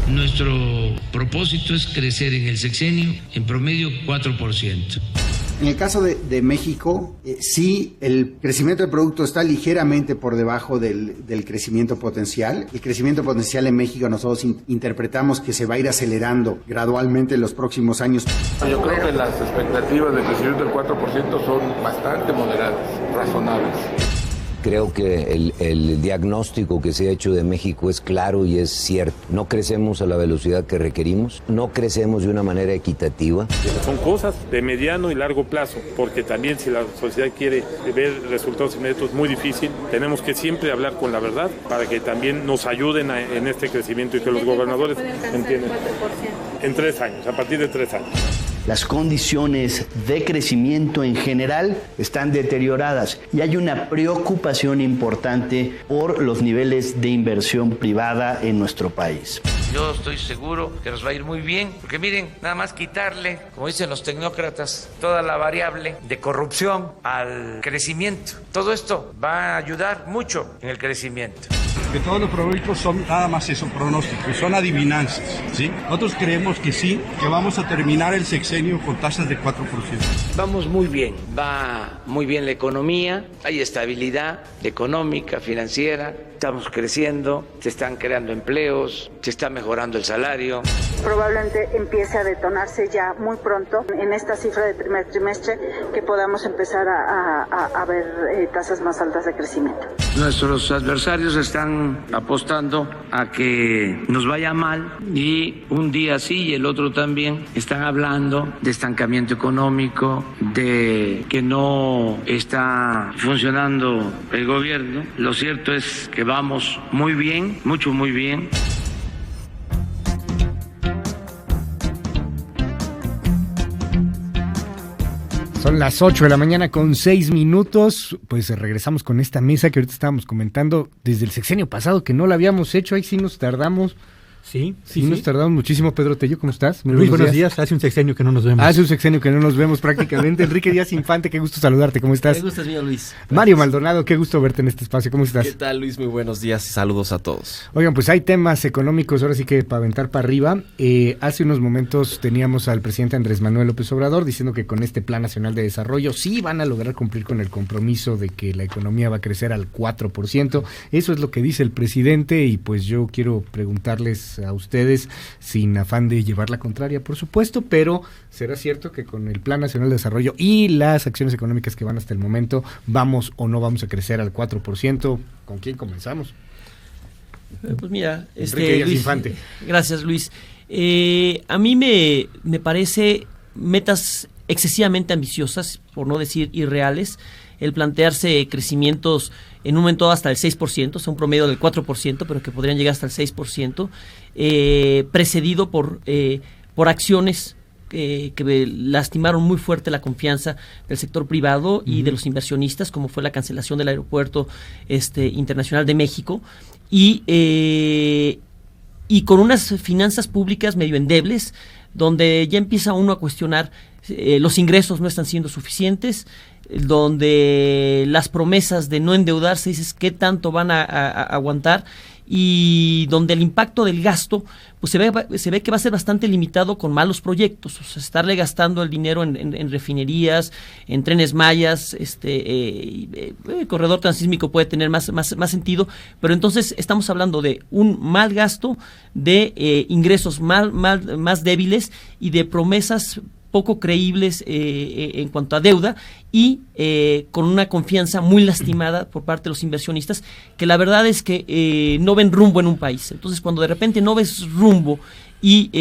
Nuestro propósito es crecer en el sexenio en promedio 4%. En el caso de México, sí, el crecimiento del producto está ligeramente por debajo del crecimiento potencial. El crecimiento potencial en México nosotros interpretamos que se va a ir acelerando gradualmente en los próximos años. Yo creo que las expectativas de crecimiento del 4% son bastante moderadas, razonables. Creo que el diagnóstico que se ha hecho de México es claro y es cierto. No crecemos a la velocidad que requerimos, no crecemos de una manera equitativa. Son cosas de mediano y largo plazo, porque también si la sociedad quiere ver resultados inmediatos es muy difícil. Tenemos que siempre hablar con la verdad para que también nos ayuden en este crecimiento y que los gobernadores entiendan. En 3 años, a partir de 3 años. Las condiciones de crecimiento en general están deterioradas y hay una preocupación importante por los niveles de inversión privada en nuestro país. Yo estoy seguro que nos va a ir muy bien, porque miren, nada más quitarle, como dicen los tecnócratas, toda la variable de corrupción al crecimiento. Todo esto va a ayudar mucho en el crecimiento. Que todos los pronósticos son nada más eso, pronósticos, son adivinanzas, ¿sí? Nosotros creemos que sí, que vamos a terminar el sexenio con tasas de 4%. Vamos muy bien, va muy bien la economía, hay estabilidad económica, financiera, estamos creciendo, se están creando empleos, se está mejorando el salario. Probablemente empiece a detonarse ya muy pronto en esta cifra de primer trimestre que podamos empezar a ver tasas más altas de crecimiento. Nuestros adversarios están apostando a que nos vaya mal y un día sí y el otro también. Están hablando de estancamiento económico, de que no está funcionando el gobierno. Lo cierto es que vamos muy bien, muy bien. Son las 8 de la mañana con 6 minutos, pues regresamos con esta mesa que ahorita estábamos comentando desde el sexenio pasado, que no la habíamos hecho, ahí sí nos tardamos. Sí. Nos tardamos muchísimo. Pedro Tello, ¿cómo estás? Muy buenos días. Hace un sexenio que no nos vemos. Hace un sexenio que no nos vemos prácticamente. Enrique Díaz Infante, qué gusto saludarte, ¿cómo estás? Qué gusto es mío, Luis. Gracias. Mario Maldonado, qué gusto verte en este espacio, ¿cómo estás? ¿Qué tal, Luis? Muy buenos días y saludos a todos. Oigan, pues hay temas económicos, ahora sí que para aventar para arriba. Hace unos momentos teníamos al presidente Andrés Manuel López Obrador diciendo que con este Plan Nacional de Desarrollo sí van a lograr cumplir con el compromiso de que la economía va a crecer al 4%. Eso es lo que dice el presidente y pues yo quiero preguntarles a ustedes, sin afán de llevar la contraria, por supuesto, pero ¿será cierto que con el Plan Nacional de Desarrollo y las acciones económicas que van hasta el momento, vamos o no vamos a crecer al 4%? ¿Con quién comenzamos? Pues mira, Luis Infante. Gracias, Luis. A mí me parece metas excesivamente ambiciosas, por no decir irreales, el plantearse crecimientos en un momento hasta el 6%, o sea, un promedio del 4%, pero que podrían llegar hasta el 6%, precedido por acciones que lastimaron muy fuerte la confianza del sector privado y de los inversionistas, como fue la cancelación del Aeropuerto Internacional de México, y con unas finanzas públicas medio endebles, donde ya empieza uno a cuestionar los ingresos no están siendo suficientes, donde las promesas de no endeudarse, dices, ¿qué tanto van a aguantar? Y donde el impacto del gasto pues se ve que va a ser bastante limitado con malos proyectos, o sea, estarle gastando el dinero en refinerías, en trenes mayas, corredor transísmico puede tener más sentido, pero entonces estamos hablando de un mal gasto, de ingresos más débiles y de promesas poco creíbles en cuanto a deuda y con una confianza muy lastimada por parte de los inversionistas, que la verdad es que no ven rumbo en un país. Entonces, cuando de repente no ves rumbo y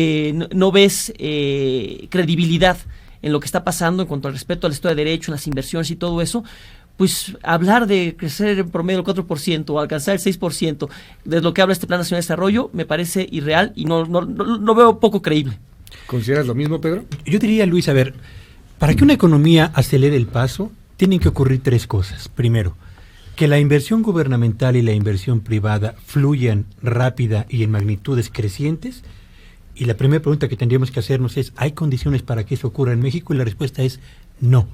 no ves credibilidad en lo que está pasando en cuanto al respeto al Estado de Derecho, en las inversiones y todo eso, pues hablar de crecer en promedio el 4% o alcanzar el 6% de lo que habla este Plan Nacional de Desarrollo me parece irreal y no veo poco creíble. ¿Consideras lo mismo, Pedro? Yo diría, Luis, a ver, para que una economía acelere el paso, tienen que ocurrir 3 cosas. Primero, que la inversión gubernamental y la inversión privada fluyan rápida y en magnitudes crecientes. Y la primera pregunta que tendríamos que hacernos es, ¿hay condiciones para que eso ocurra en México? Y la respuesta es no.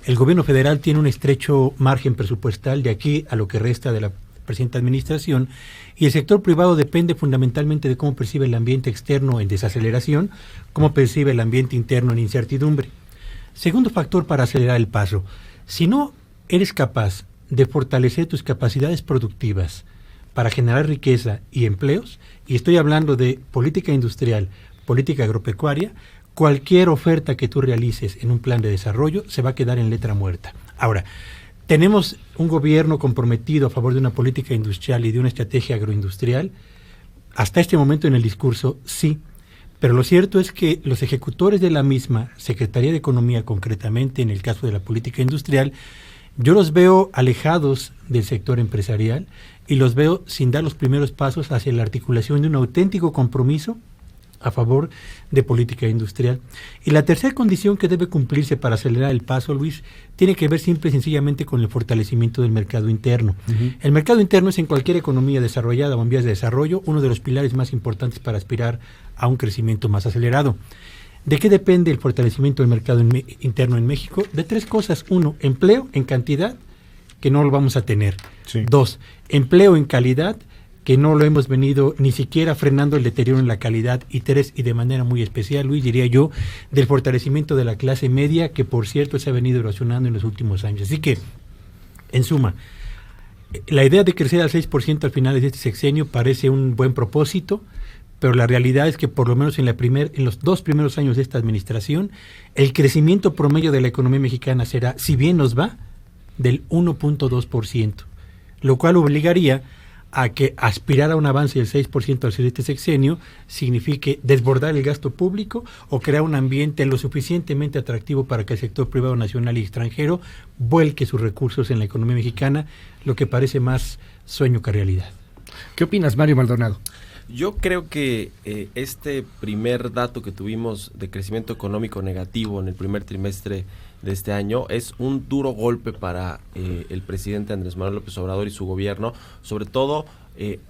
El gobierno federal tiene un estrecho margen presupuestal de aquí a lo que resta de la presente administración, y el sector privado depende fundamentalmente de cómo percibe el ambiente externo en desaceleración, cómo percibe el ambiente interno en incertidumbre. Segundo factor para acelerar el paso: si no eres capaz de fortalecer tus capacidades productivas para generar riqueza y empleos, y estoy hablando de política industrial, política agropecuaria, cualquier oferta que tú realices en un plan de desarrollo se va a quedar en letra muerta. Ahora, tenemos un gobierno comprometido a favor de una política industrial y de una estrategia agroindustrial. Hasta este momento en el discurso, sí. Pero lo cierto es que los ejecutores de la misma, Secretaría de Economía concretamente, en el caso de la política industrial, yo los veo alejados del sector empresarial y los veo sin dar los primeros pasos hacia la articulación de un auténtico compromiso a favor de política industrial. Y la tercera condición que debe cumplirse para acelerar el paso, Luis, tiene que ver simple y sencillamente con el fortalecimiento del mercado interno. El mercado interno es, en cualquier economía desarrollada o en vías de desarrollo, uno de los pilares más importantes para aspirar a un crecimiento más acelerado. ¿De qué depende el fortalecimiento del mercado interno en México? De tres cosas. Uno, empleo en cantidad, que no lo vamos a tener. Sí. Dos, empleo en calidad, que no lo hemos venido ni siquiera frenando el deterioro en la calidad. Y tres, y de manera muy especial, Luis, diría yo, del fortalecimiento de la clase media, que por cierto se ha venido erosionando en los últimos años. Así que, en suma, la idea de crecer al 6% al final de este sexenio parece un buen propósito, pero la realidad es que por lo menos en los 2 primeros años de esta administración, el crecimiento promedio de la economía mexicana será, si bien nos va, del 1.2%, lo cual obligaría a que aspirar a un avance del 6% al ser este sexenio signifique desbordar el gasto público o crear un ambiente lo suficientemente atractivo para que el sector privado nacional y extranjero vuelque sus recursos en la economía mexicana, lo que parece más sueño que realidad. ¿Qué opinas, Mario Maldonado? Yo creo que este primer dato que tuvimos de crecimiento económico negativo en el primer trimestre de este año es un duro golpe para el presidente Andrés Manuel López Obrador y su gobierno, sobre todo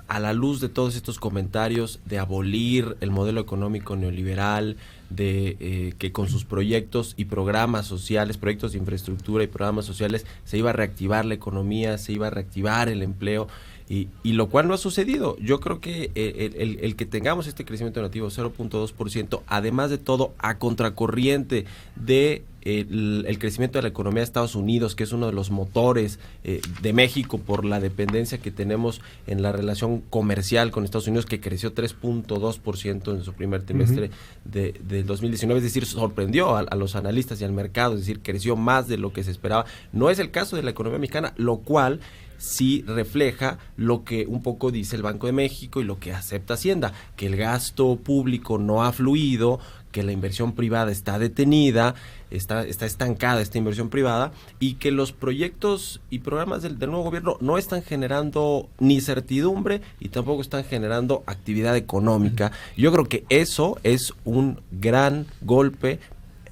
a la luz de todos estos comentarios de abolir el modelo económico neoliberal, de que con sus proyectos y programas sociales, proyectos de infraestructura y programas sociales, se iba a reactivar la economía, se iba a reactivar el empleo. Y lo cual no ha sucedido. Yo creo que el que tengamos este crecimiento negativo 0.2%, además de todo, a contracorriente de el crecimiento de la economía de Estados Unidos, que es uno de los motores de México por la dependencia que tenemos en la relación comercial con Estados Unidos, que creció 3.2% en su primer trimestre del 2019, es decir, sorprendió a los analistas y al mercado, es decir, creció más de lo que se esperaba. No es el caso de la economía mexicana, lo cual sí refleja lo que un poco dice el Banco de México y lo que acepta Hacienda, que el gasto público no ha fluido, que la inversión privada está detenida, está estancada esta inversión privada, y que los proyectos y programas del nuevo gobierno no están generando ni certidumbre y tampoco están generando actividad económica. Yo creo que eso es un gran golpe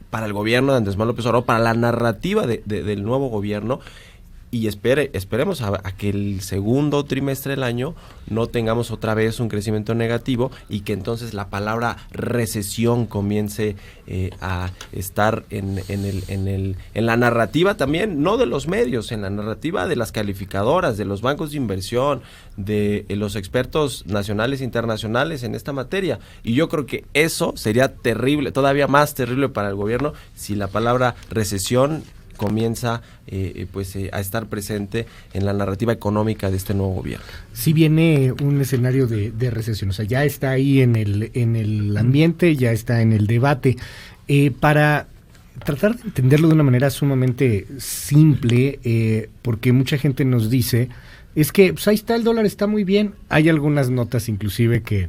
para el gobierno de Andrés Manuel López Obrador, para la narrativa del nuevo gobierno. Y esperemos a que el segundo trimestre del año no tengamos otra vez un crecimiento negativo y que entonces la palabra recesión comience a estar en la narrativa también, no de los medios, en la narrativa de las calificadoras, de los bancos de inversión, de los expertos nacionales e internacionales en esta materia. Y yo creo que eso sería terrible, todavía más terrible para el gobierno, si la palabra recesión comienza a estar presente en la narrativa económica de este nuevo gobierno. Sí viene un escenario de recesión, o sea, ya está ahí en el ambiente, ya está en el debate. Para tratar de entenderlo de una manera sumamente simple, porque mucha gente nos dice, es que pues ahí está, el dólar está muy bien. Hay algunas notas inclusive que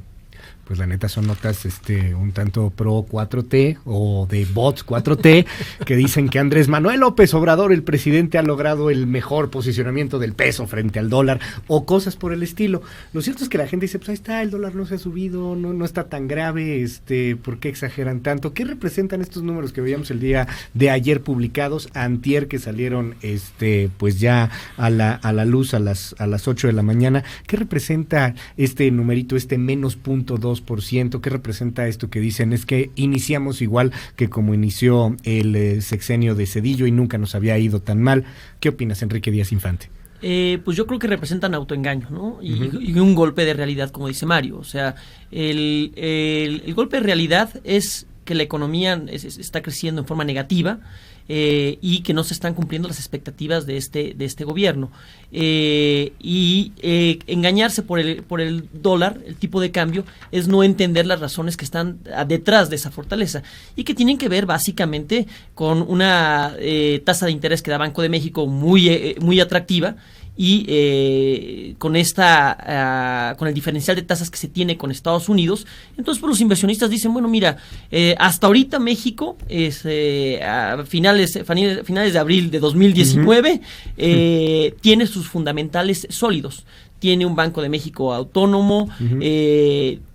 pues la neta son notas un tanto pro 4T o de bots 4T que dicen que Andrés Manuel López Obrador, el presidente, ha logrado el mejor posicionamiento del peso frente al dólar o cosas por el estilo. Lo cierto es que la gente dice, pues ahí está, el dólar no se ha subido, no está tan grave, ¿por qué exageran tanto? ¿Qué representan estos números que veíamos el día de ayer publicados, antier, que salieron pues ya a la luz a las 8 de la mañana? ¿Qué representa este numerito, menos 0.2%? ¿Qué representa esto que dicen? Es que iniciamos igual que como inició el sexenio de Zedillo y nunca nos había ido tan mal. ¿Qué opinas, Enrique Díaz Infante? Pues yo creo que representan autoengaño, ¿no? Y un golpe de realidad, como dice Mario. O sea, el golpe de realidad es que la economía está creciendo en forma negativa y que no se están cumpliendo las expectativas de este gobierno. Engañarse por el dólar, el tipo de cambio, es no entender las razones que están detrás de esa fortaleza y que tienen que ver básicamente con una tasa de interés que da Banco de México muy atractiva, y con con el diferencial de tasas que se tiene con Estados Unidos. Entonces, pues, los inversionistas dicen, bueno, mira, hasta ahorita México a finales de abril de 2019 tiene sus fundamentales sólidos. Tiene un Banco de México autónomo,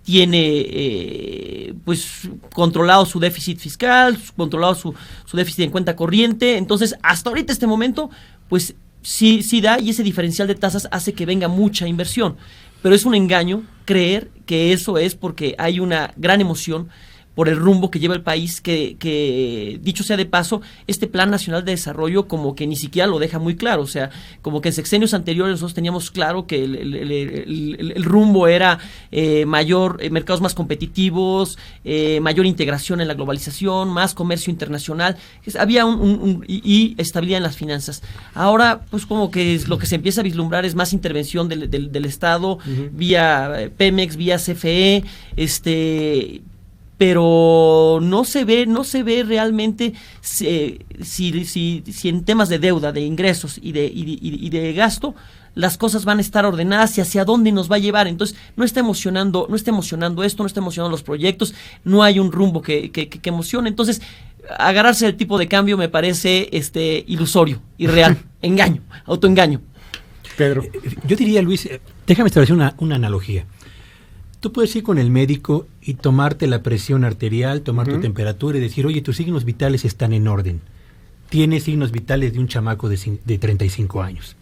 tiene pues controlado su déficit fiscal, controlado su déficit en cuenta corriente. Entonces, hasta ahorita este momento, pues sí da, y ese diferencial de tasas hace que venga mucha inversión. Pero es un engaño creer que eso es porque hay una gran emoción por el rumbo que lleva el país, que dicho sea de paso, este Plan Nacional de Desarrollo como que ni siquiera lo deja muy claro. O sea, como que en sexenios anteriores nosotros teníamos claro que el rumbo era mercados más competitivos, mayor integración en la globalización, más comercio internacional. Había y estabilidad en las finanzas. Ahora, pues como que lo que se empieza a vislumbrar es más intervención del Estado, vía Pemex, vía CFE, pero no se ve realmente si en temas de deuda, de ingresos y de gasto, las cosas van a estar ordenadas y hacia dónde nos va a llevar. Entonces, no está emocionando esto, no está emocionando los proyectos, no hay un rumbo que emocione. Entonces, agarrarse del tipo de cambio me parece ilusorio, irreal, engaño, autoengaño. Pedro. Yo diría, Luis, déjame establecer una analogía. Tú puedes ir con el médico y tomarte la presión arterial, tomar tu temperatura y decir, oye, tus signos vitales están en orden. Tienes signos vitales de un chamaco de 35 años.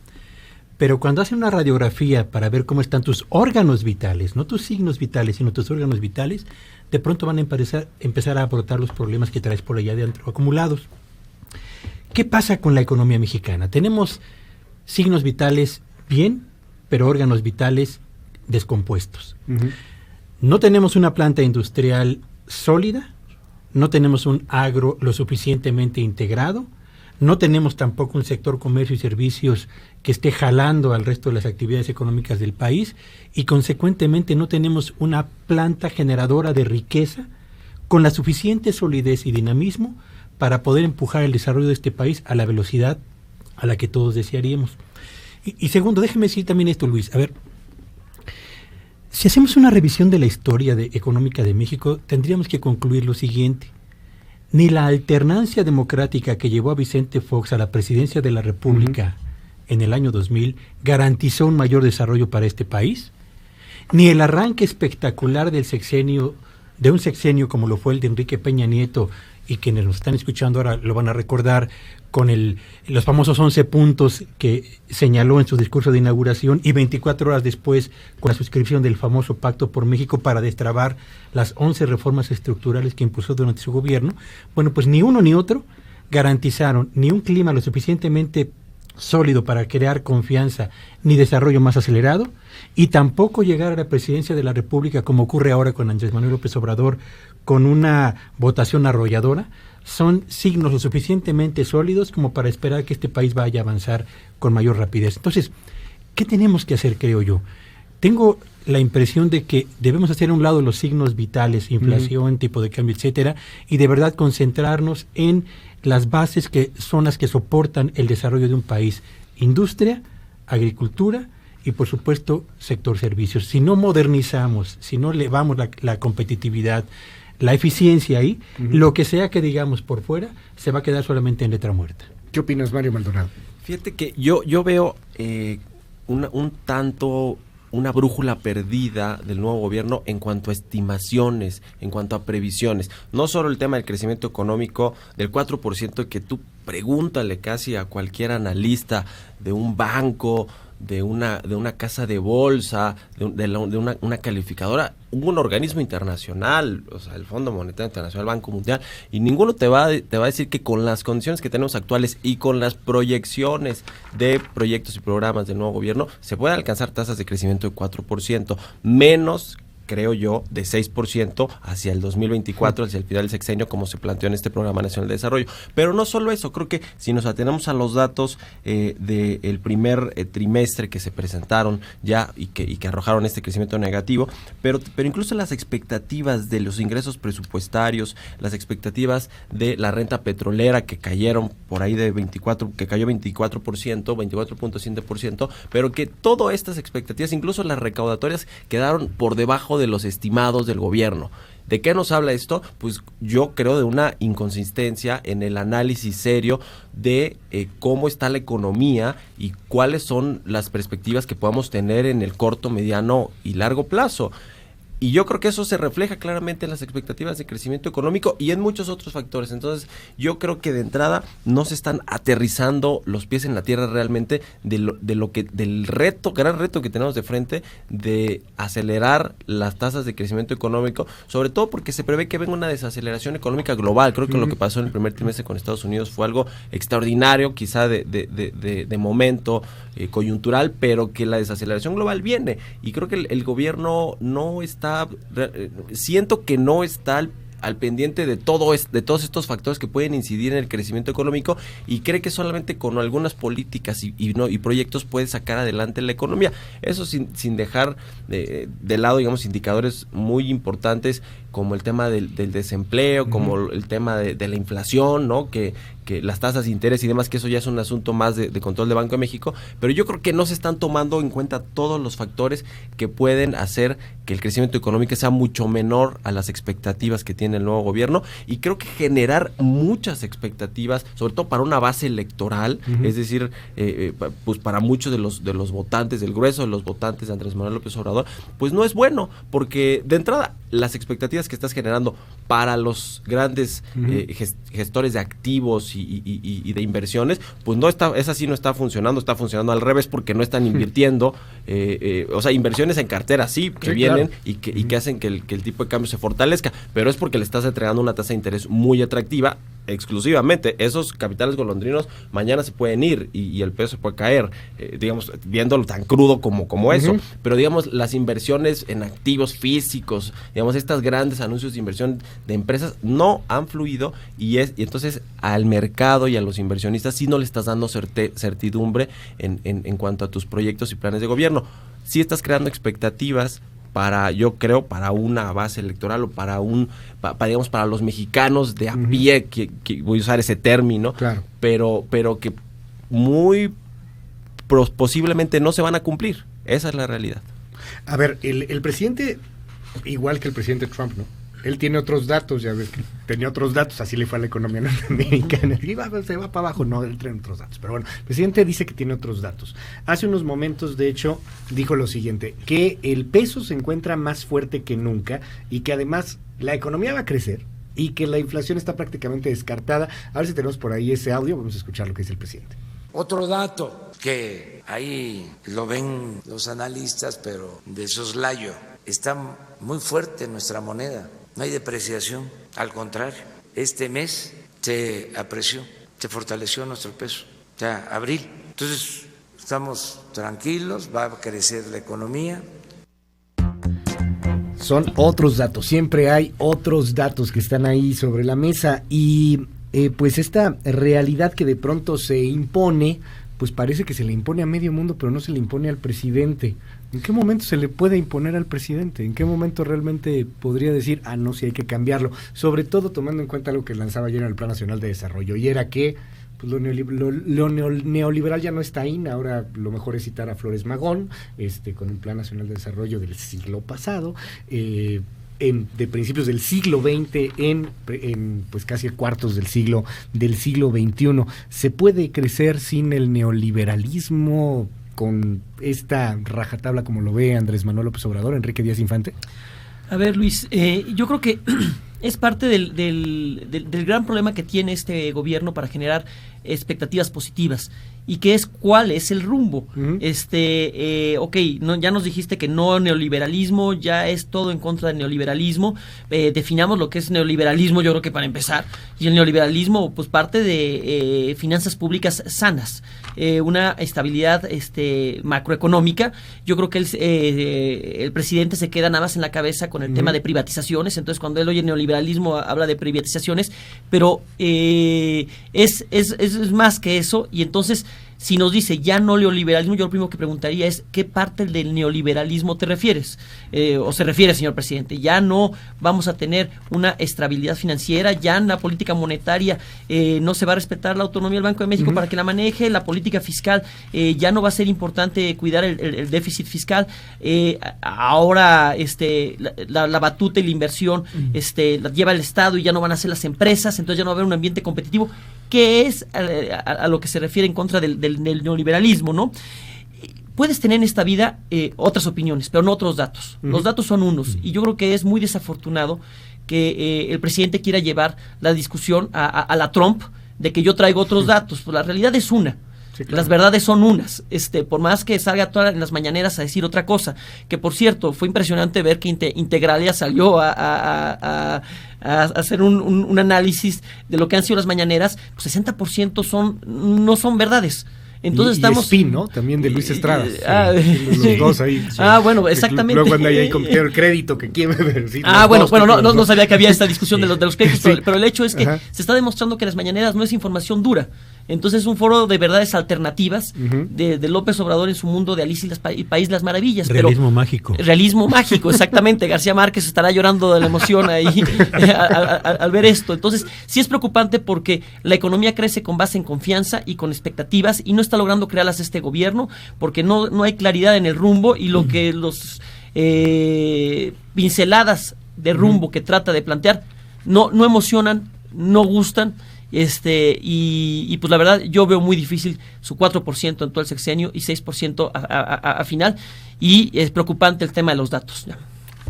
Pero cuando hacen una radiografía para ver cómo están tus órganos vitales, no tus signos vitales, sino tus órganos vitales, de pronto van a empezar a brotar los problemas que traes por allá adentro acumulados. ¿Qué pasa con la economía mexicana? Tenemos signos vitales bien, pero órganos vitales descompuestos. No tenemos una planta industrial sólida, no tenemos un agro lo suficientemente integrado, no tenemos tampoco un sector comercio y servicios que esté jalando al resto de las actividades económicas del país, y consecuentemente no tenemos una planta generadora de riqueza con la suficiente solidez y dinamismo para poder empujar el desarrollo de este país a la velocidad a la que todos desearíamos. Y segundo, déjeme decir también esto, Luis. A ver, si hacemos una revisión de la historia económica de México, tendríamos que concluir lo siguiente. Ni la alternancia democrática que llevó a Vicente Fox a la presidencia de la República en el año 2000 garantizó un mayor desarrollo para este país, ni el arranque espectacular de un sexenio como lo fue el de Enrique Peña Nieto, y quienes nos están escuchando ahora lo van a recordar, con los famosos 11 puntos que señaló en su discurso de inauguración, y 24 horas después con la suscripción del famoso Pacto por México para destrabar las 11 reformas estructurales que impulsó durante su gobierno. Bueno, pues ni uno ni otro garantizaron ni un clima lo suficientemente sólido para crear confianza ni desarrollo más acelerado, y tampoco llegar a la presidencia de la República, como ocurre ahora con Andrés Manuel López Obrador, con una votación arrolladora. Son signos lo suficientemente sólidos como para esperar que este país vaya a avanzar con mayor rapidez. Entonces, ¿qué tenemos que hacer, creo yo? Tengo la impresión de que debemos hacer a un lado los signos vitales, inflación, tipo de cambio, etcétera, y de verdad concentrarnos en las bases que son las que soportan el desarrollo de un país: industria, agricultura y, por supuesto, sector servicios. Si no modernizamos, si no elevamos la competitividad, la eficiencia ahí, lo que sea que digamos por fuera se va a quedar solamente en letra muerta. ¿Qué opinas, Mario Maldonado? Fíjate que yo veo una brújula perdida del nuevo gobierno en cuanto a estimaciones, en cuanto a previsiones. No solo el tema del crecimiento económico del 4%, que tú pregúntale casi a cualquier analista de un banco, de una casa de bolsa, de una calificadora, un organismo internacional, o sea, el Fondo Monetario Internacional, Banco Mundial, y ninguno te va a decir que con las condiciones que tenemos actuales y con las proyecciones de proyectos y programas del nuevo gobierno, se pueden alcanzar tasas de crecimiento de 4%, menos, creo yo, de 6% hacia el 2024, hacia el final del sexenio, como se planteó en este Programa Nacional de Desarrollo. Pero no solo eso, creo que si nos atenemos a los datos del primer trimestre que se presentaron ya y que arrojaron este crecimiento negativo, pero incluso las expectativas de los ingresos presupuestarios, las expectativas de la renta petrolera que cayeron por ahí que cayó 24%, 24.7%, pero que todas estas expectativas, incluso las recaudatorias, quedaron por debajo de los estimados del gobierno. ¿De qué nos habla esto? Pues yo creo de una inconsistencia en el análisis serio de cómo está la economía y cuáles son las perspectivas que podamos tener en el corto, mediano y largo plazo. Y yo creo que eso se refleja claramente en las expectativas de crecimiento económico y en muchos otros factores. Entonces, yo creo que de entrada no se están aterrizando los pies en la tierra realmente del gran reto que tenemos de frente de acelerar las tasas de crecimiento económico, sobre todo porque se prevé que venga una desaceleración económica global. Creo que lo que pasó en el primer trimestre con Estados Unidos fue algo extraordinario, quizá de momento coyuntural, pero que la desaceleración global viene. Y creo que el gobierno no está, siento que no está al pendiente de todos estos factores que pueden incidir en el crecimiento económico, y cree que solamente con algunas políticas y proyectos puede sacar adelante la economía. Eso sin dejar de lado, digamos, indicadores muy importantes como el tema del desempleo, como el tema de la inflación, ¿no? Que las tasas de interés y demás, que eso ya es un asunto más de control de Banco de México, pero yo creo que no se están tomando en cuenta todos los factores que pueden hacer que el crecimiento económico sea mucho menor a las expectativas que tiene el nuevo gobierno, y creo que generar muchas expectativas, sobre todo para una base electoral, es decir, pues para muchos de los votantes, del grueso de los votantes de Andrés Manuel López Obrador, pues no es bueno, porque de entrada las expectativas que estás generando para los grandes gestores de activos y de inversiones, pues esa sí no está funcionando al revés, porque no están invirtiendo, o sea, inversiones en cartera sí, que vienen, claro, y que hacen que el tipo de cambio se fortalezca, pero es porque le estás entregando una tasa de interés muy atractiva. Exclusivamente, esos capitales golondrinos mañana se pueden ir y el peso se puede caer, digamos, viéndolo tan crudo como eso, pero digamos, las inversiones en activos físicos, digamos, estas grandes anuncios de inversión de empresas no han fluido, y entonces al mercado y a los inversionistas sí no le estás dando certidumbre en cuanto a tus proyectos y planes de gobierno. Sí estás creando expectativas para una base electoral, o para los mexicanos de a pie, que voy a usar ese término, claro, pero que muy posiblemente no se van a cumplir. Esa es la realidad. A ver, el presidente, igual que el presidente Trump, ¿no? Él tiene otros datos, ya ves que tenía otros datos, así le fue a la economía norteamericana, se va para abajo, no, él tiene otros datos, pero bueno, el presidente dice que tiene otros datos. Hace unos momentos, de hecho, dijo lo siguiente, que el peso se encuentra más fuerte que nunca, y que además la economía va a crecer, y que la inflación está prácticamente descartada. A ver si tenemos por ahí ese audio, vamos a escuchar lo que dice el presidente. Otro dato que ahí lo ven los analistas, pero de soslayo, está muy fuerte nuestra moneda. No hay depreciación, al contrario, este mes se apreció, se fortaleció nuestro peso, ya abril. Entonces estamos tranquilos, va a crecer la economía. Son otros datos, siempre hay otros datos que están ahí sobre la mesa, y pues esta realidad que de pronto se impone, pues parece que se le impone a medio mundo, pero no se le impone al presidente. ¿En qué momento se le puede imponer al presidente? ¿En qué momento realmente podría decir, no, sí hay que cambiarlo? Sobre todo tomando en cuenta algo que lanzaba ayer en el Plan Nacional de Desarrollo, y era que pues lo neoliberal ya no está ahí. Ahora lo mejor es citar a Flores Magón, con el Plan Nacional de Desarrollo del siglo pasado, de principios del siglo XX, en pues casi cuartos del siglo XXI. ¿Se puede crecer sin el neoliberalismo, con esta rajatabla como lo ve Andrés Manuel López Obrador, Enrique Díaz Infante? A ver, Luis, yo creo que es parte del gran problema que tiene este gobierno para generar expectativas positivas. y que es cuál es el rumbo. Ya nos dijiste que no neoliberalismo, ya es todo en contra del neoliberalismo. Definamos lo que es neoliberalismo, yo creo que para empezar, y el neoliberalismo pues parte de finanzas públicas sanas, una estabilidad macroeconómica. Yo creo que el presidente se queda nada más en la cabeza con el tema de privatizaciones, entonces cuando él oye neoliberalismo habla de privatizaciones, pero es más que eso. Y entonces, si nos dice ya no neoliberalismo, yo lo primero que preguntaría es ¿qué parte del neoliberalismo te refieres? O se refiere, señor presidente, ya no vamos a tener una estabilidad financiera, ya en la política monetaria no se va a respetar la autonomía del Banco de México para que la maneje, la política fiscal ya no va a ser importante cuidar el déficit fiscal, ahora la batuta y la inversión la lleva el Estado y ya no van a ser las empresas, entonces ya no va a haber un ambiente competitivo. ¿Qué es a lo que se refiere en contra del neoliberalismo, ¿no? Puedes tener en esta vida otras opiniones, pero no otros datos. Los datos son unos, y yo creo que es muy desafortunado que el presidente quiera llevar la discusión a la Trump de que yo traigo otros datos. Pues la realidad es una. Sí, claro. Las verdades son unas, por más que salga todas en las mañaneras a decir otra cosa, que por cierto, fue impresionante ver que Integralia salió a hacer un análisis de lo que han sido las mañaneras, pues 60% no son verdades. Entonces estamos... Spin, ¿no? También de Luis Estrada. Los dos ahí. Sí. Bueno, exactamente. Luego anda ahí con el crédito que quiere ver. Sí, no sabía que había esta discusión de los créditos, pero el hecho es que se está demostrando que las mañaneras no es información dura. Entonces es un foro de verdades alternativas de López Obrador en su mundo de Alicia y País de las Maravillas. Realismo mágico. Realismo mágico, exactamente. García Márquez estará llorando de la emoción ahí al ver esto. Entonces sí es preocupante porque la economía crece con base en confianza y con expectativas y no está logrando crearlas este gobierno porque no hay claridad en el rumbo y lo que los pinceladas de rumbo que trata de plantear no emocionan, no gustan. Y pues la verdad yo veo muy difícil su 4% en todo el sexenio y 6% a final, y es preocupante el tema de los datos.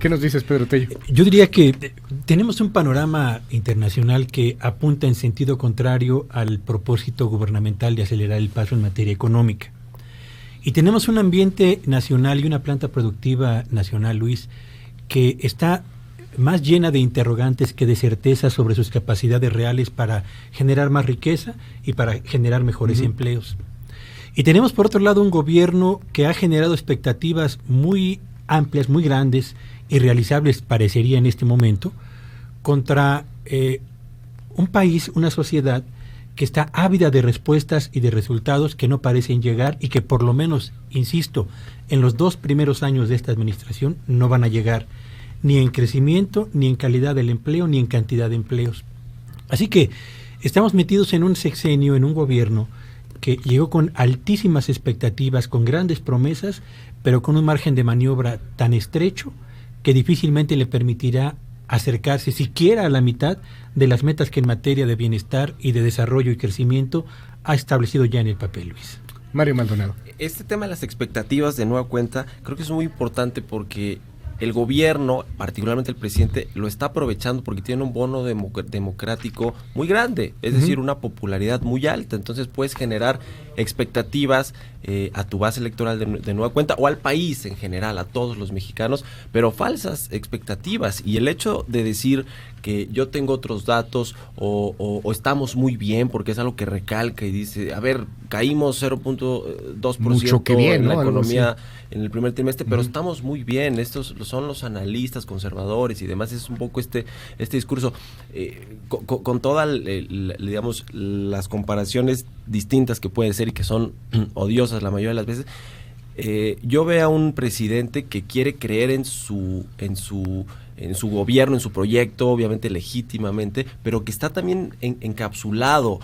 ¿Qué nos dices, Pedro Tello? Yo diría que tenemos un panorama internacional que apunta en sentido contrario al propósito gubernamental de acelerar el paso en materia económica, y tenemos un ambiente nacional y una planta productiva nacional, Luis, que está más llena de interrogantes que de certezas sobre sus capacidades reales para generar más riqueza y para generar mejores empleos. Y tenemos por otro lado un gobierno que ha generado expectativas muy amplias, muy grandes y realizables, parecería en este momento, contra un país, una sociedad que está ávida de respuestas y de resultados que no parecen llegar y que por lo menos, insisto, en los 2 primeros años de esta administración no van a llegar ni en crecimiento, ni en calidad del empleo, ni en cantidad de empleos. Así que estamos metidos en un sexenio, en un gobierno que llegó con altísimas expectativas, con grandes promesas, pero con un margen de maniobra tan estrecho que difícilmente le permitirá acercarse siquiera a la mitad de las metas que en materia de bienestar y de desarrollo y crecimiento ha establecido ya en el papel, Luis. Mario Maldonado. Este tema de las expectativas, de nueva cuenta, creo que es muy importante porque el gobierno, particularmente el presidente, lo está aprovechando porque tiene un bono democrático muy grande, es decir, una popularidad muy alta. Entonces puedes generar expectativas a tu base electoral de nueva cuenta, o al país en general, a todos los mexicanos, pero falsas expectativas. Y el hecho de decir que yo tengo otros datos o estamos muy bien, porque es algo que recalca y dice, a ver, caímos 0.2% en la economía en el primer trimestre, pero estamos muy bien. Estos son los analistas, conservadores y demás. Es un poco este discurso con todas digamos las comparaciones distintas que pueden ser y que son odiosas la mayoría de las veces. Yo veo a un presidente que quiere creer en su gobierno, en su proyecto, obviamente legítimamente, pero que está también encapsulado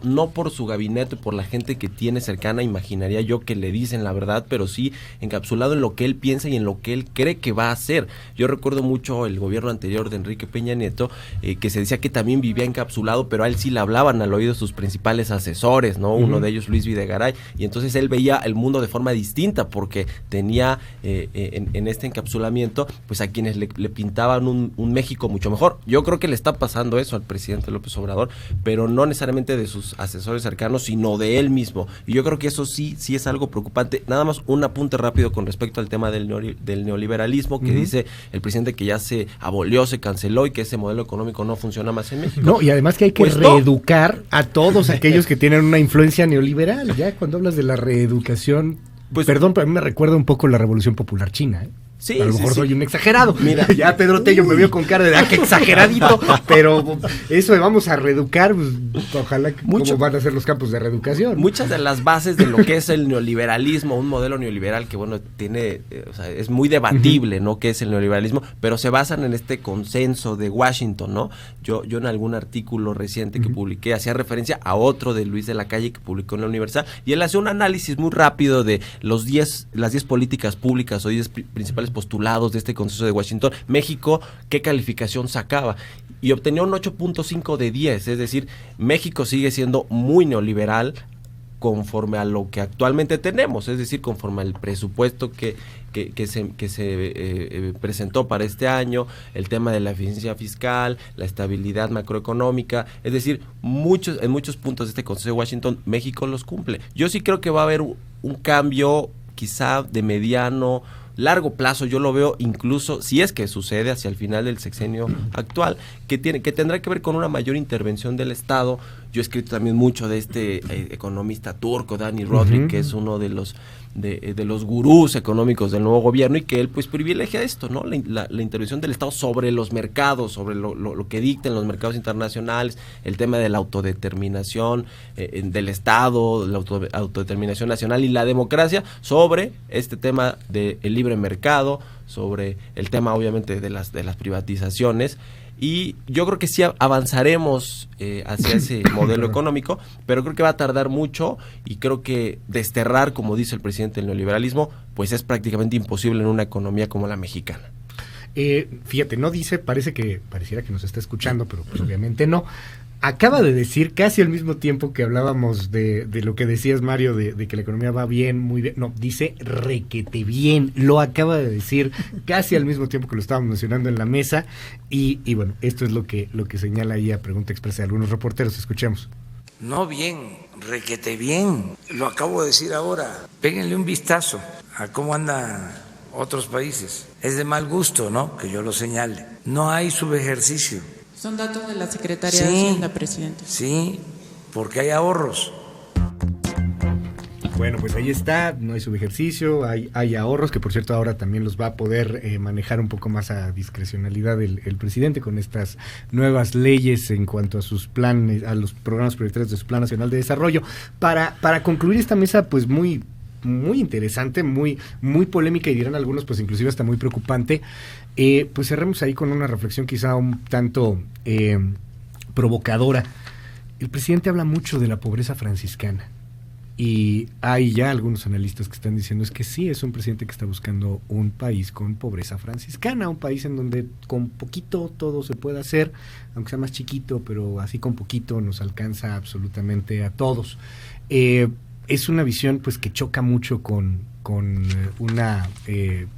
no por su gabinete, por la gente que tiene cercana, imaginaría yo que le dicen la verdad, pero sí encapsulado en lo que él piensa y en lo que él cree que va a hacer. Yo recuerdo mucho el gobierno anterior de Enrique Peña Nieto, que se decía que también vivía encapsulado, pero a él sí le hablaban al oído sus principales asesores, ¿no? Uno de ellos, Luis Videgaray, y entonces él veía el mundo de forma distinta porque tenía en este encapsulamiento pues a quienes le pintaban un México mucho mejor. Yo creo que le está pasando eso al presidente López Obrador, pero no necesariamente de sus asesores cercanos, sino de él mismo. Y yo creo que eso sí es algo preocupante. Nada más un apunte rápido con respecto al tema del neoliberalismo, que dice el presidente que ya se abolió, se canceló y que ese modelo económico no funciona más en México. No, y además que hay que reeducar a todos aquellos que tienen una influencia neoliberal. Ya cuando hablas de la reeducación, perdón, pero a mí me recuerda un poco la Revolución Popular China, ¿eh? Sí, a lo mejor soy un exagerado. Mira, ya Pedro Tello me vio con cara de que exageradito, pero eso de vamos a reeducar, pues, ojalá que cómo van a ser los campos de reeducación. Muchas de las bases de lo que es el neoliberalismo, un modelo neoliberal que bueno tiene, o sea, es muy debatible, ¿no? ¿Qué es el neoliberalismo? Pero se basan en este consenso de Washington, ¿no? Yo en algún artículo reciente que publiqué hacía referencia a otro de Luis de la Calle que publicó en la Universal, y él hacía un análisis muy rápido de las 10 políticas públicas o 10 principales postulados de este consenso de Washington. México, ¿qué calificación sacaba? Y obtenía un 8.5 de 10, es decir, México sigue siendo muy neoliberal conforme a lo que actualmente tenemos, es decir, conforme al presupuesto que se presentó para este año, el tema de la eficiencia fiscal, la estabilidad macroeconómica, es decir, en muchos puntos de este consenso de Washington, México los cumple. Yo sí creo que va a haber un cambio quizá de mediano, largo plazo. Yo lo veo incluso, si es que sucede hacia el final del sexenio actual, que tendrá que ver con una mayor intervención del Estado. Yo he escrito también mucho de este economista turco, Dani Rodrik, que es uno de los gurús económicos del nuevo gobierno, y que él pues privilegia esto, ¿no? La intervención del Estado sobre los mercados, sobre lo que dicten los mercados internacionales, el tema de la autodeterminación del Estado, la autodeterminación nacional y la democracia, sobre este tema del libre mercado, sobre el tema obviamente de las privatizaciones. Y yo creo que sí avanzaremos hacia ese modelo económico, pero creo que va a tardar mucho, y creo que desterrar, como dice el presidente, el neoliberalismo, pues es prácticamente imposible en una economía como la mexicana. Fíjate, no dice, pareciera que nos está escuchando, pero pues obviamente no. Acaba de decir casi al mismo tiempo que hablábamos de lo que decías, Mario, de que la economía va bien, muy bien. No, dice requete bien. Lo acaba de decir casi al mismo tiempo que lo estábamos mencionando en la mesa. Y bueno, esto es lo que señala ahí a pregunta expresa de algunos reporteros. Escuchemos. No bien, requete bien. Lo acabo de decir ahora. Péguenle un vistazo a cómo andan otros países. Es de mal gusto, ¿no?, que yo lo señale. No hay subejercicio. Son datos de la Secretaría de Hacienda, presidente. Sí, porque hay ahorros. Bueno, pues ahí está, no hay subejercicio, hay ahorros, que por cierto ahora también los va a poder manejar un poco más a discrecionalidad el presidente con estas nuevas leyes en cuanto a sus planes, a los programas prioritarios de su Plan Nacional de Desarrollo. Para concluir esta mesa, pues muy interesante, muy polémica, y dirán algunos, pues inclusive hasta muy preocupante. Pues cerremos ahí con una reflexión quizá un tanto provocadora. El presidente habla mucho de la pobreza franciscana, y hay ya algunos analistas que están diciendo es que sí, es un presidente que está buscando un país con pobreza franciscana, un país en donde con poquito todo se puede hacer, aunque sea más chiquito, pero así con poquito nos alcanza absolutamente a todos. Es una visión pues que choca mucho con una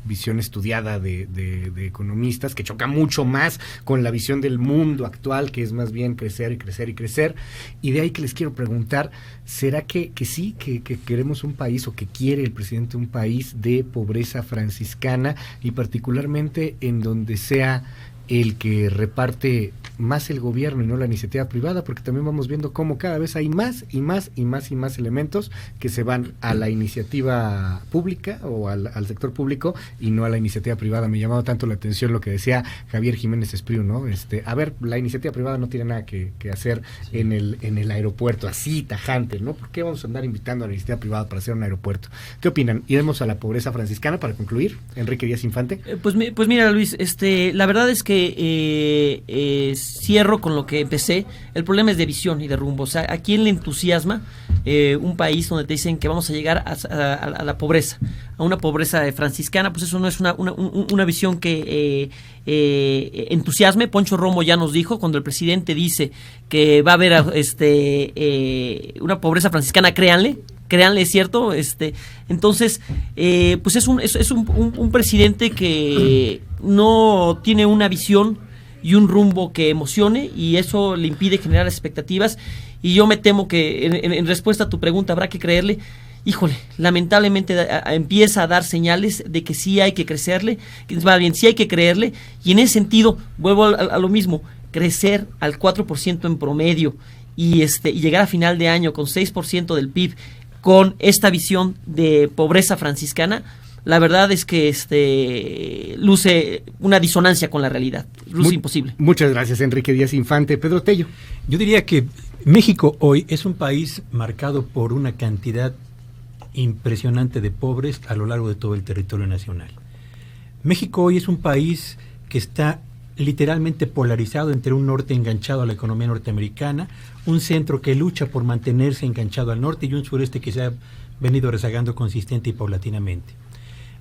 visión estudiada de economistas, que choca mucho más con la visión del mundo actual, que es más bien crecer y crecer y crecer. Y de ahí que les quiero preguntar, ¿será que sí, que queremos un país, o que quiere el presidente un país de pobreza franciscana, y particularmente en donde sea el que reparte más el gobierno y no la iniciativa privada? Porque también vamos viendo cómo cada vez hay más y más y más y más elementos que se van a la iniciativa pública o al sector público y no a la iniciativa privada. Me llamaba tanto la atención lo que decía Javier Jiménez Espriu, ¿no? A ver, la iniciativa privada no tiene nada que hacer en el aeropuerto, así tajante, ¿no? ¿Por qué vamos a andar invitando a la iniciativa privada para hacer un aeropuerto? ¿Qué opinan? ¿Iremos a la pobreza franciscana para concluir? Enrique Díaz Infante. Pues mira, Luis, la verdad es que cierro con lo que empecé. El problema es de visión y de rumbo. O sea, ¿a quién le entusiasma un país donde te dicen que vamos a llegar a la pobreza, a una pobreza franciscana? Pues eso no es una visión que entusiasme. Poncho Romo ya nos dijo, cuando el presidente dice que va a haber una pobreza franciscana, créanle, es cierto. Entonces pues es un presidente que no tiene una visión y un rumbo que emocione, y eso le impide generar expectativas. Y yo me temo que en respuesta a tu pregunta, habrá que creerle. Híjole, lamentablemente empieza a dar señales de que sí hay que crecerle, más bien sí hay que creerle, y en ese sentido vuelvo a lo mismo, crecer al 4% en promedio y llegar a final de año con 6% del PIB, con esta visión de pobreza franciscana, la verdad es que luce una disonancia con la realidad, luce imposible. Muchas gracias, Enrique Díaz Infante. Pedro Tello. Yo diría que México hoy es un país marcado por una cantidad impresionante de pobres a lo largo de todo el territorio nacional. México hoy es un país que está literalmente polarizado entre un norte enganchado a la economía norteamericana, un centro que lucha por mantenerse enganchado al norte y un sureste que se ha venido rezagando consistente y paulatinamente.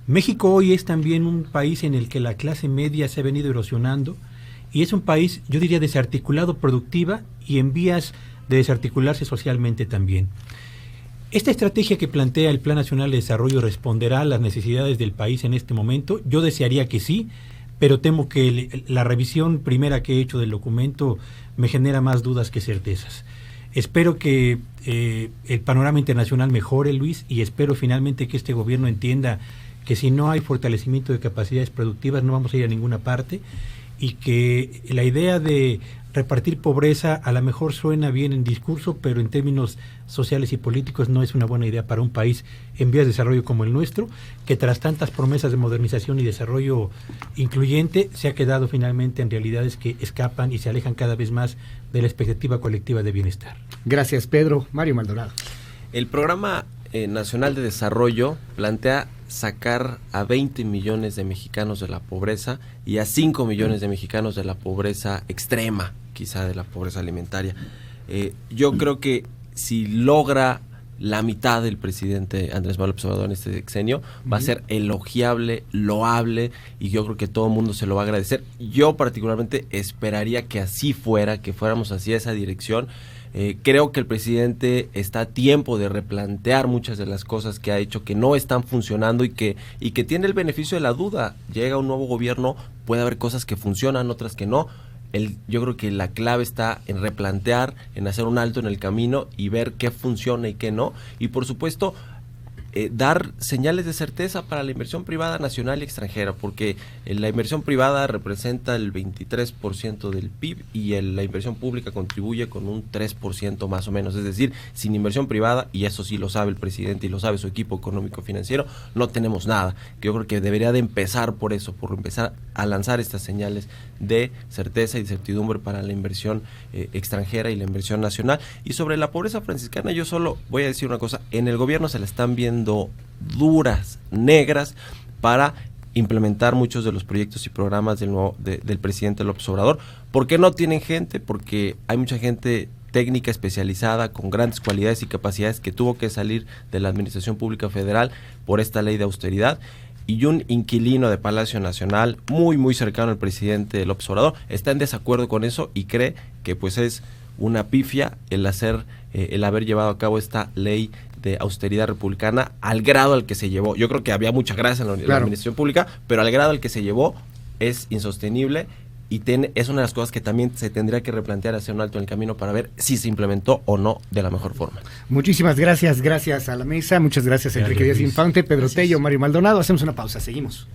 México hoy es también un país en el que la clase media se ha venido erosionando y es un país, yo diría, desarticulado productiva y en vías de desarticularse socialmente también. Esta estrategia que plantea el Plan Nacional de Desarrollo responderá a las necesidades del país en este momento. Yo desearía que sí, pero temo que la revisión primera que he hecho del documento me genera más dudas que certezas. Espero que el panorama internacional mejore, Luis, y espero finalmente que este gobierno entienda que si no hay fortalecimiento de capacidades productivas no vamos a ir a ninguna parte, y que la idea de repartir pobreza a lo mejor suena bien en discurso, pero en términos sociales y políticos no es una buena idea para un país en vías de desarrollo como el nuestro, que tras tantas promesas de modernización y desarrollo incluyente se ha quedado finalmente en realidades que escapan y se alejan cada vez más de la expectativa colectiva de bienestar. Gracias, Pedro. Mario Maldonado. El Programa Nacional de Desarrollo plantea sacar a 20 millones de mexicanos de la pobreza y a 5 millones de mexicanos de la pobreza extrema, quizá de la pobreza alimentaria. Yo creo que si logra la mitad del presidente Andrés Manuel López Obrador en este sexenio, va a ser elogiable, loable, y yo creo que todo el mundo se lo va a agradecer. Yo particularmente esperaría que así fuera, que fuéramos hacia esa dirección. Creo que el presidente está a tiempo de replantear muchas de las cosas que ha hecho que no están funcionando y que tiene el beneficio de la duda. Llega un nuevo gobierno, puede haber cosas que funcionan, otras que no. Yo creo que la clave está en replantear, en hacer un alto en el camino y ver qué funciona y qué no. Y por supuesto, dar señales de certeza para la inversión privada nacional y extranjera, porque la inversión privada representa el 23% del PIB y la inversión pública contribuye con un 3% más o menos. Es decir, sin inversión privada, y eso sí lo sabe el presidente y lo sabe su equipo económico financiero, no tenemos nada. Yo creo que debería de empezar por eso, por empezar a lanzar estas señales de certeza y de certidumbre para la inversión extranjera y la inversión nacional. Y sobre la pobreza franciscana, yo solo voy a decir una cosa: en el gobierno se la están viendo duras, negras, para implementar muchos de los proyectos y programas del presidente López Obrador. ¿Por qué no tienen gente? Porque hay mucha gente técnica especializada con grandes cualidades y capacidades que tuvo que salir de la Administración Pública Federal por esta ley de austeridad, y un inquilino de Palacio Nacional muy muy cercano al presidente López Obrador está en desacuerdo con eso y cree que pues es una pifia el haber llevado a cabo esta ley de austeridad republicana al grado al que se llevó. Yo creo que había mucha grasa en la administración pública, pero al grado al que se llevó es insostenible, y es una de las cosas que también se tendría que replantear, hacer un alto en el camino para ver si se implementó o no de la mejor forma. Muchísimas gracias a la mesa, muchas gracias Enrique Díaz Infante, Pedro Tello, Mario Maldonado. Hacemos una pausa, seguimos.